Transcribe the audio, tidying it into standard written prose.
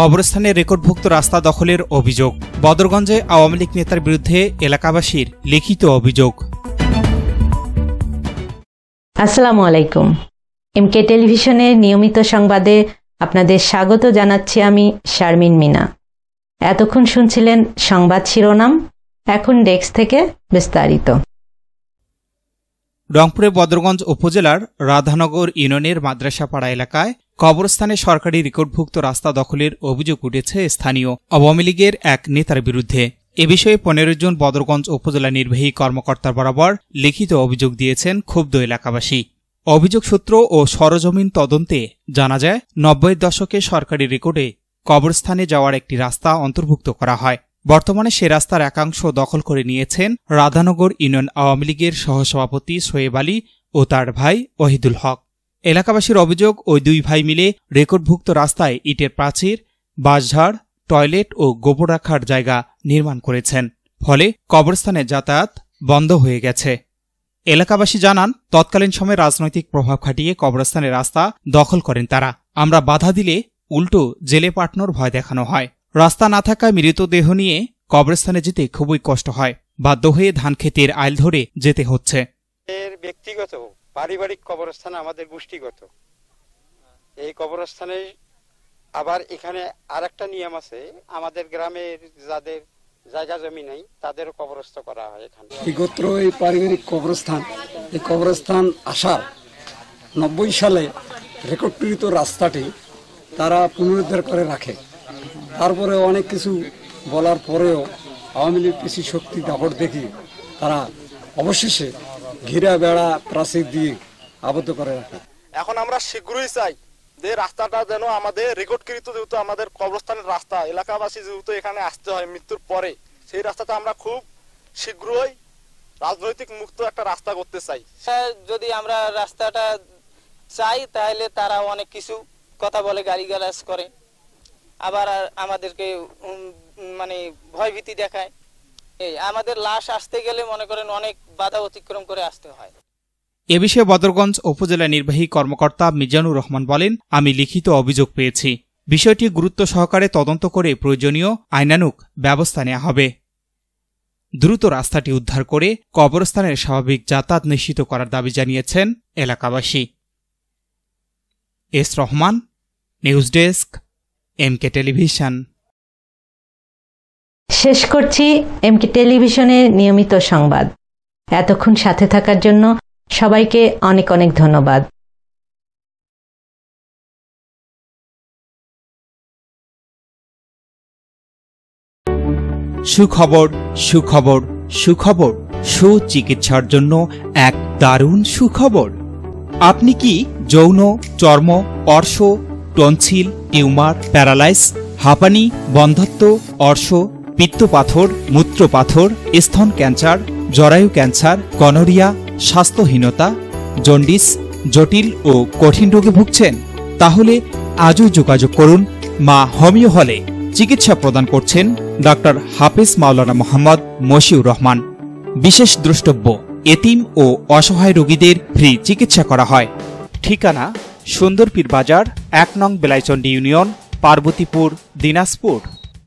কবরস্থানে রেকর্ডভুক্ত রাস্তা দখলের অভিযোগ। বদরগঞ্জে আওয়ামী লীগ নেতার বিরুদ্ধে এলাকাবাসীর লিখিত অভিযোগ। আসসালামু আলাইকুম। এমকে টেলিভিশনের নিয়মিত সংবাদে আপনাদের স্বাগত জানাচ্ছি আমি শারমিন মিনা। এতক্ষণ শুনছিলেন সংবাদ শিরোনাম, এখন ডেস্ক থেকে বিস্তারিত। রংপুরের বদরগঞ্জ উপজেলার রাধানগর ইউনিয়নের মাদ্রাসাপাড়া এলাকায় কবরস্থানে সরকারি রেকর্ডভুক্ত রাস্তা দখলের অভিযোগ উঠেছে স্থানীয় আওয়ামী লীগের এক নেতার বিরুদ্ধে। এ বিষয়ে 15 জন বদরগঞ্জ উপজেলা নির্বাহী কর্মকর্তার বরাবর লিখিত অভিযোগ দিয়েছেন ক্ষুব্ধ এলাকাবাসী। অভিযোগ সূত্র ও সরজমিন তদন্তে জানা যায়, 90-এর দশকে সরকারি রেকর্ডে কবরস্থানে যাওয়ার একটি রাস্তা অন্তর্ভুক্ত করা হয়। বর্তমানে সে রাস্তার একাংশ দখল করে নিয়েছেন রাধানগর ইউনিয়ন আওয়ামী লীগের সহসভাপতি সোয়েব আলী ও তার ভাই ওহিদুল হক। এলাকাবাসীর অভিযোগ, ওই দুই ভাই মিলে রেকর্ডভুক্ত রাস্তায় ইটের প্রাচীর, বাঁশঝাড়, টয়লেট ও গোবর রাখার জায়গা নির্মাণ করেছেন। ফলে কবরস্থানে যাতায়াত বন্ধ হয়ে গেছে। এলাকাবাসী জানান, তৎকালীন সময়ে রাজনৈতিক প্রভাব খাটিয়ে কবরস্থানের রাস্তা দখল করেন তারা। আমরা বাধা দিলে উল্টো জেলে পাঠানোর ভয় দেখানো হয়। রাস্তা না থাকায় মৃতদেহ নিয়ে কবরস্থানে যেতে খুবই কষ্ট হয়। বাধ্য হয়ে ধান ক্ষেতের আইল ধরে যেতে হচ্ছে। ব্যক্তিগত পারিবারিক কবরস্থান আমাদের গোষ্ঠীগত। এই কবরস্থানে আবার এখানে আরেকটা নিয়ম আছে, আমাদের গ্রামের যাদের জায়গা জমি নাই তাদেরও কবরস্থ করা হয় এখানে। গোত্র এই পারিবারিক কবরস্থান, এই কবরস্থান আসার 90 সালে রেকর্ডকৃত রাস্তাটি তারা পুনরুদ্ধার করে রাখে। তারপরে অনেক কিছু বলার পরেও আওয়ামী লীগ কৃষি শক্তি দাপট দেখি তারা অবশেষে ঘিরা বেড়া প্রাচীর দিয়ে আবদ্ধ করে রাখে। এখন আমরা শীঘ্রই চাই যে রাস্তাটা যেন আমাদের রেকর্ডকৃত, যেহেতু আমাদের কবরস্থানের রাস্তা, এলাকাবাসী যেহেতু এখানে আসতে হয় মৃত্যুর পরে, সেই রাস্তাটা আমরা খুব শীঘ্রই রাজনৈতিক মুক্ত একটা রাস্তা করতে চাই। যদি আমরা রাস্তাটা চাই তাহলে তারা অনেক কিছু কথা বলে, গালিগালাজ করে, আবার আমাদেরকে মানে ভয়ভীতি দেখায়। এই আমাদের লাশ আসতে গেলে মনে করেন অনেক বাধা অতিক্রম করে আসতে হয়। এ বিষয়ে বদরগঞ্জ উপজেলা নির্বাহী কর্মকর্তা মিজানুর রহমান বলেন, আমি লিখিত অভিযোগ পেয়েছি। বিষয়টি গুরুত্ব সহকারে তদন্ত করে প্রয়োজনীয় আইনানুগ ব্যবস্থা নেওয়া হবে। দ্রুত রাস্তাটি উদ্ধার করে কবরস্থানের স্বাভাবিক যাতায়াত নিশ্চিত করার দাবি জানিয়েছেন এলাকাবাসী। S Rahman, news desk, MK television. শেষ করছি এমকে টেলিভিশনের নিয়মিত সংবাদ। এতক্ষণ সাথে থাকার জন্য সবাইকে অনেক অনেক ধন্যবাদ। সুখবর, সুখবর, সুখবর। সুচিকিৎসার জন্য এক দারুণ সুখবর। আপনি কি যৌন, চর্ম, অর্শ, টনসিল, টিউমার, প্যারালাইস, হাঁপানি, বন্ধ্যাত্ব, অর্শ, পিত্তপাথর, মূত্রপাথর, স্তন ক্যান্সার, জরায়ু ক্যান্সার, গনোরিয়া, স্বাস্থ্যহীনতা, জন্ডিস, জটিল ও কঠিন রোগে ভুগছেন? তাহলে আজই যোগাযোগ করুন মা হোমিও হলে। চিকিৎসা প্রদান করছেন ডক্টর হাফেজ মাওলানা মোহাম্মদ মশিউর রহমান। বিশেষ দ্রষ্টব্য, এতিম ও অসহায় রোগীদের ফ্রি চিকিৎসা করা হয়। ঠিকানা, সুন্দরপীর বাজার, 1 নং বেলাইচন্ডী ইউনিয়ন, পার্বতীপুর, দিনাজপুর।